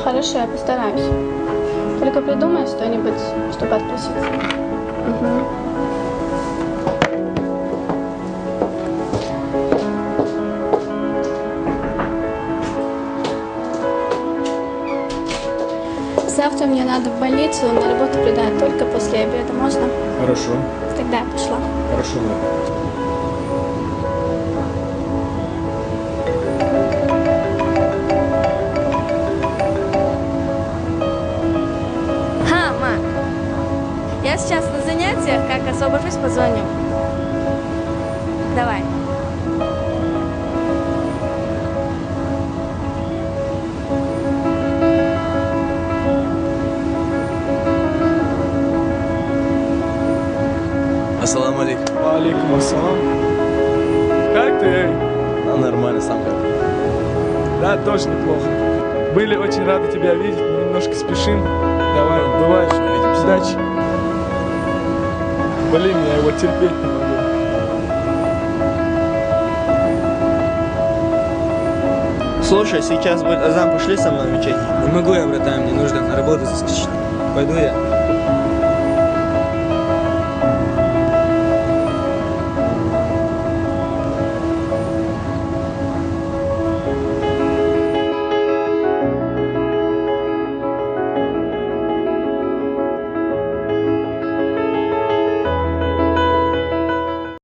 Хорошо, я постараюсь. Только придумай что-нибудь, чтобы отпроситься. Угу. Завтра мне надо в больницу, на работу придать только после обеда. Можно? Хорошо. Тогда я пошла. Хорошо, да. Я сейчас на занятиях, как освобожусь, позвоню. Давай. Ассаламу алейкум. Алейкум ассалам. Как ты? Да, нормально, сам как? Да, тоже неплохо. Были очень рады тебя видеть, мы немножко спешим. Давай, бывай, увидимся. Удачи. Блин, я его терпеть не могу. Слушай, сейчас будет азан, пошли со мной в мечеть. Не могу я, братан, мне нужно на работу заскочить. Пойду я.